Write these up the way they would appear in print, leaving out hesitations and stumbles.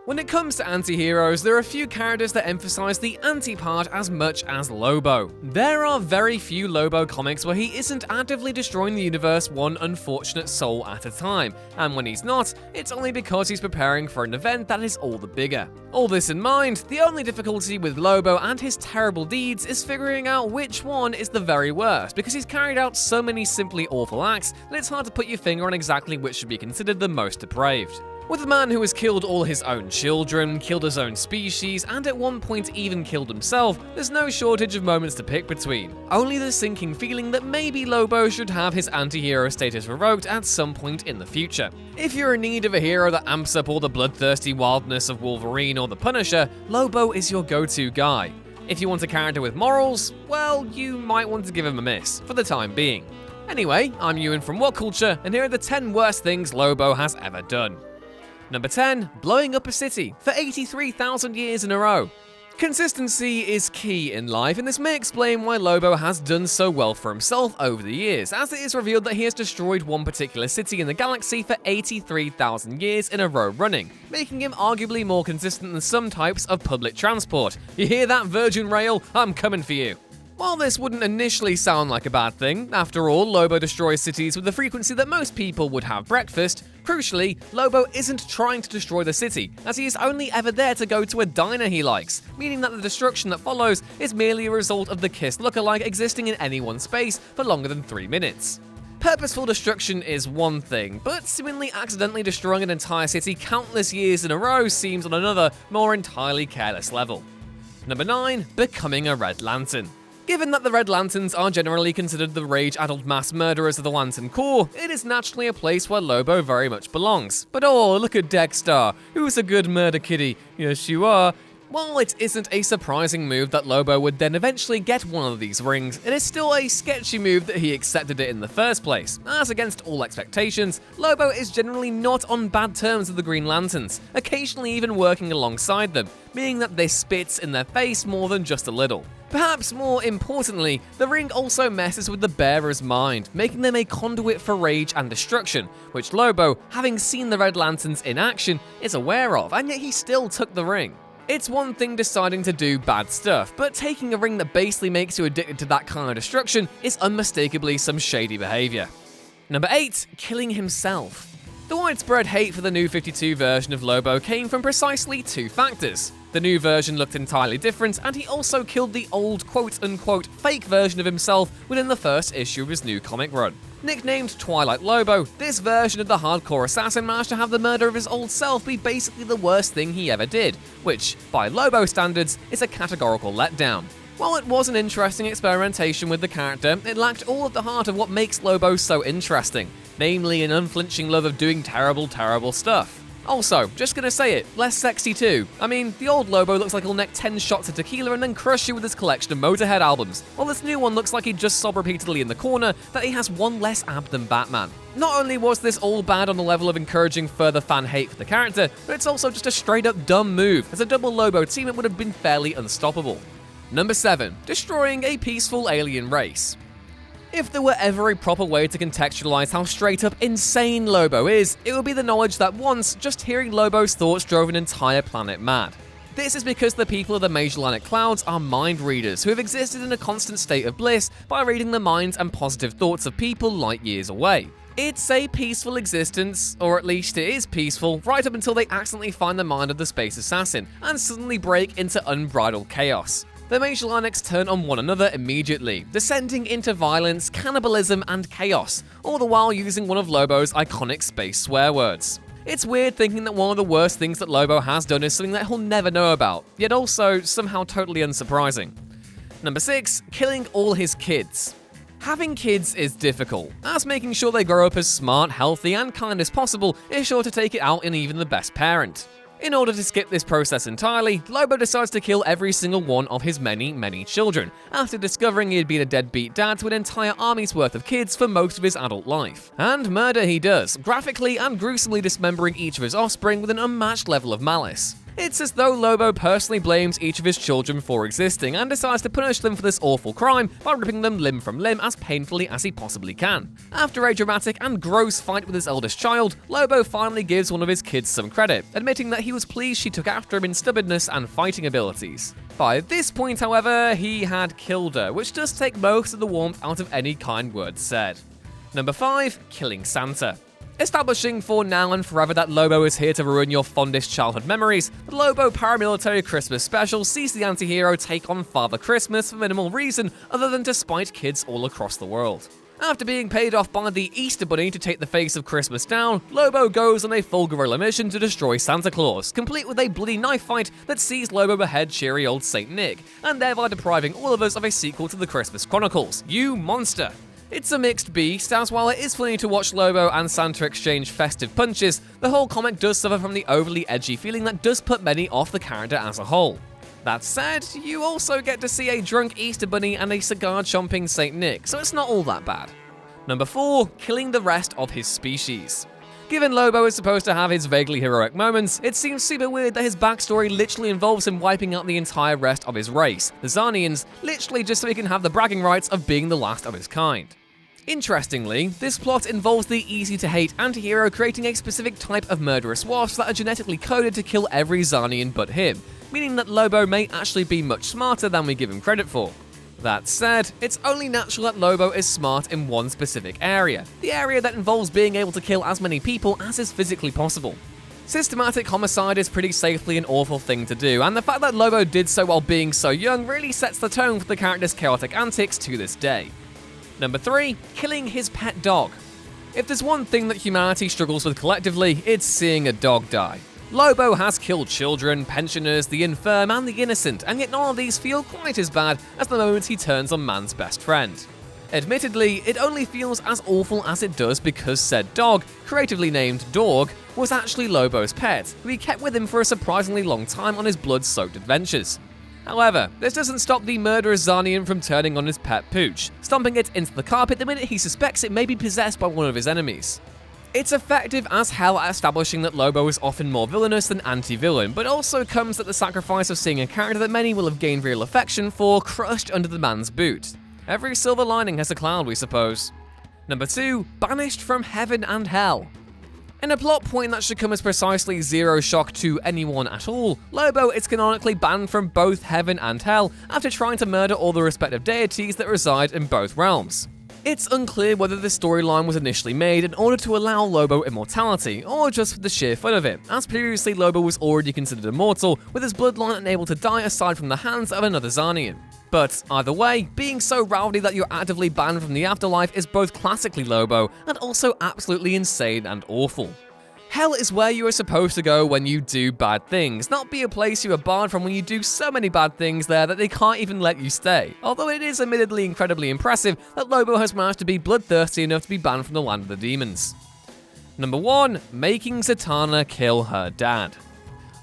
When it comes to anti-heroes, there are a few characters that emphasize the anti-part as much as Lobo. There are very few Lobo comics where he isn't actively destroying the universe one unfortunate soul at a time, and when he's not, it's only because he's preparing for an event that is all the bigger. All this in mind, the only difficulty with Lobo and his terrible deeds is figuring out which one is the very worst, because he's carried out so many simply awful acts that it's hard to put your finger on exactly which should be considered the most depraved. With a man who has killed all his own children, killed his own species, and at one point even killed himself, there's no shortage of moments to pick between. Only the sinking feeling that maybe Lobo should have his anti-hero status revoked at some point in the future. If you're in need of a hero that amps up all the bloodthirsty wildness of Wolverine or the Punisher, Lobo is your go-to guy. If you want a character with morals, well, you might want to give him a miss, for the time being. Anyway, I'm Ewan from What Culture, and here are the 10 worst things Lobo has ever done. Number 10, blowing up a city for 83,000 years in a row. Consistency is key in life, and this may explain why Lobo has done so well for himself over the years, as it is revealed that he has destroyed one particular city in the galaxy for 83,000 years in a row running, making him arguably more consistent than some types of public transport. You hear that, Virgin Rail? I'm coming for you. While this wouldn't initially sound like a bad thing, after all, Lobo destroys cities with the frequency that most people would have breakfast, crucially, Lobo isn't trying to destroy the city, as he is only ever there to go to a diner he likes, meaning that the destruction that follows is merely a result of the Kiss lookalike existing in any one space for longer than 3 minutes. Purposeful destruction is one thing, but seemingly accidentally destroying an entire city countless years in a row seems on another, more entirely careless level. Number 9, becoming a Red Lantern. Given that the Red Lanterns are generally considered the rage-addled mass murderers of the Lantern Corps, it is naturally a place where Lobo very much belongs. But oh, look at Dexter, who's a good murder kitty. Yes, you are. While it isn't a surprising move that Lobo would then eventually get one of these rings, it is still a sketchy move that he accepted it in the first place, as against all expectations, Lobo is generally not on bad terms with the Green Lanterns, occasionally even working alongside them, meaning that this spits in their face more than just a little. Perhaps more importantly, the ring also messes with the bearer's mind, making them a conduit for rage and destruction, which Lobo, having seen the Red Lanterns in action, is aware of, and yet he still took the ring. It's one thing deciding to do bad stuff, but taking a ring that basically makes you addicted to that kind of destruction is unmistakably some shady behavior. Number 8, killing himself. The widespread hate for the New 52 version of Lobo came from precisely 2 factors. The new version looked entirely different, and he also killed the old quote-unquote fake version of himself within the first issue of his new comic run. Nicknamed Twilight Lobo, this version of the hardcore assassin managed to have the murder of his old self be basically the worst thing he ever did, which, by Lobo standards, is a categorical letdown. While it was an interesting experimentation with the character, it lacked all of the heart of what makes Lobo so interesting, namely an unflinching love of doing terrible, terrible stuff. Also, just gonna say it, less sexy too. I mean, the old Lobo looks like he'll neck 10 shots of tequila and then crush you with his collection of Motorhead albums, while this new one looks like he'd just sob repeatedly in the corner that he has one less ab than Batman. Not only was this all bad on the level of encouraging further fan hate for the character, but it's also just a straight up dumb move. As a double Lobo team, it would have been fairly unstoppable. Number 7, destroying a peaceful alien race. If there were ever a proper way to contextualize how straight up insane Lobo is, it would be the knowledge that once, just hearing Lobo's thoughts drove an entire planet mad. This is because the people of the Magellanic Clouds are mind readers who have existed in a constant state of bliss by reading the minds and positive thoughts of people light years away. It's a peaceful existence, or at least it is peaceful, right up until they accidentally find the mind of the space assassin and suddenly break into unbridled chaos. The Magellanics turn on one another immediately, descending into violence, cannibalism, and chaos, all the while using one of Lobo's iconic space swear words. It's weird thinking that one of the worst things that Lobo has done is something that he'll never know about, yet also somehow totally unsurprising. Number 6, killing all his kids. Having kids is difficult, as making sure they grow up as smart, healthy, and kind as possible is sure to take it out in even the best parent. In order to skip this process entirely, Lobo decides to kill every single one of his many, many children, after discovering he had been a deadbeat dad to an entire army's worth of kids for most of his adult life. And murder he does, graphically and gruesomely dismembering each of his offspring with an unmatched level of malice. It's as though Lobo personally blames each of his children for existing and decides to punish them for this awful crime by ripping them limb from limb as painfully as he possibly can. After a dramatic and gross fight with his eldest child, Lobo finally gives one of his kids some credit, admitting that he was pleased she took after him in stubbornness and fighting abilities. By this point, however, he had killed her, which does take most of the warmth out of any kind words said. Number 5. Killing Santa. Establishing for now and forever that Lobo is here to ruin your fondest childhood memories, the Lobo Paramilitary Christmas Special sees the anti-hero take on Father Christmas for minimal reason other than to spite kids all across the world. After being paid off by the Easter Bunny to take the face of Christmas down, Lobo goes on a full guerrilla mission to destroy Santa Claus, complete with a bloody knife fight that sees Lobo behead cheery old Saint Nick, and thereby depriving all of us of a sequel to the Christmas Chronicles. You monster! It's a mixed beast, as while it is funny to watch Lobo and Santa exchange festive punches, the whole comic does suffer from the overly edgy feeling that does put many off the character as a whole. That said, you also get to see a drunk Easter Bunny and a cigar-chomping Saint Nick, so it's not all that bad. Number 4. Killing the rest of his species. Given Lobo is supposed to have his vaguely heroic moments, it seems super weird that his backstory literally involves him wiping out the entire rest of his race, the Zarnians, literally just so he can have the bragging rights of being the last of his kind. Interestingly, this plot involves the easy-to-hate anti-hero creating a specific type of murderous wasps that are genetically coded to kill every Zarnian but him, meaning that Lobo may actually be much smarter than we give him credit for. That said, it's only natural that Lobo is smart in one specific area, the area that involves being able to kill as many people as is physically possible. Systematic homicide is pretty safely an awful thing to do, and the fact that Lobo did so while being so young really sets the tone for the character's chaotic antics to this day. Number 3. Killing his pet dog. If there's one thing that humanity struggles with collectively, it's seeing a dog die. Lobo has killed children, pensioners, the infirm, and the innocent, and yet none of these feel quite as bad as the moment he turns on man's best friend. Admittedly, it only feels as awful as it does because said dog, creatively named Dog, was actually Lobo's pet, who he kept with him for a surprisingly long time on his blood-soaked adventures. However, this doesn't stop the murderous Zarnian from turning on his pet Pooch, stomping it into the carpet the minute he suspects it may be possessed by one of his enemies. It's effective as hell at establishing that Lobo is often more villainous than anti-villain, but also comes at the sacrifice of seeing a character that many will have gained real affection for crushed under the man's boot. Every silver lining has a cloud, we suppose. Number 2. Banished from heaven and hell. In a plot point that should come as precisely zero shock to anyone at all, Lobo is canonically banned from both heaven and hell after trying to murder all the respective deities that reside in both realms. It's unclear whether this storyline was initially made in order to allow Lobo immortality, or just for the sheer fun of it, as previously Lobo was already considered immortal, with his bloodline unable to die aside from the hands of another Zarnian. But either way, being so rowdy that you're actively banned from the afterlife is both classically Lobo and also absolutely insane and awful. Hell is where you are supposed to go when you do bad things, not be a place you are barred from when you do so many bad things there that they can't even let you stay. Although it is admittedly incredibly impressive that Lobo has managed to be bloodthirsty enough to be banned from the land of the demons. Number 1. Making Zatanna kill her dad.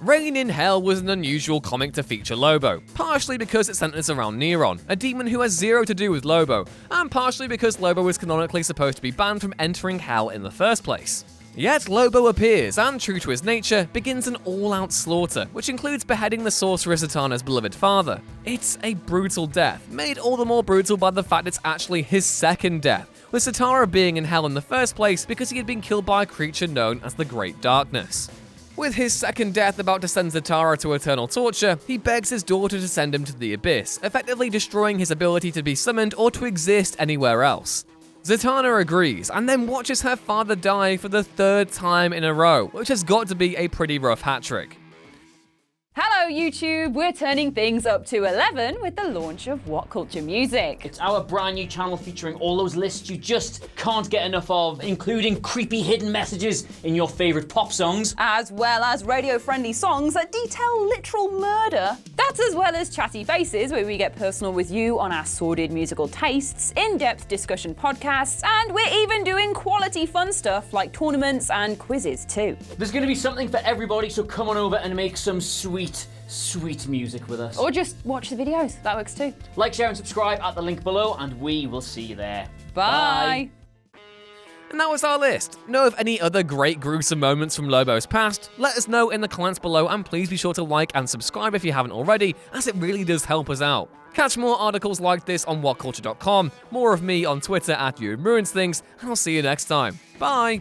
Reign in Hell was an unusual comic to feature Lobo, partially because it centers around Neron, a demon who has zero to do with Lobo, and partially because Lobo is canonically supposed to be banned from entering Hell in the first place. Yet Lobo appears, and true to his nature, begins an all-out slaughter, which includes beheading the sorceress Zatanna's beloved father. It's a brutal death, made all the more brutal by the fact it's actually his second death, with Zatara being in Hell in the first place because he had been killed by a creature known as the Great Darkness. With his second death about to send Zatara to eternal torture, he begs his daughter to send him to the Abyss, effectively destroying his ability to be summoned or to exist anywhere else. Zatanna agrees, and then watches her father die for the 3rd time in a row, which has got to be a pretty rough hat-trick. Hello YouTube, we're turning things up to 11 with the launch of What Culture Music. It's our brand new channel featuring all those lists you just can't get enough of, including creepy hidden messages in your favourite pop songs, as well as radio-friendly songs that detail literal murder. That's as well as Chatty Faces, where we get personal with you on our sordid musical tastes, in-depth discussion podcasts, and we're even doing quality fun stuff like tournaments and quizzes too. There's going to be something for everybody, so come on over and make some sweet music with us. Or just watch the videos, that works too. Like, share and subscribe at the link below, and we will see you there. Bye. And that was our list. Know of any other great gruesome moments from Lobo's past? Let us know in the comments below, and please be sure to like and subscribe if you haven't already, as it really does help us out. Catch more articles like this on whatculture.com, more of me on Twitter @YouRuinsThings, and I'll see you next time. Bye!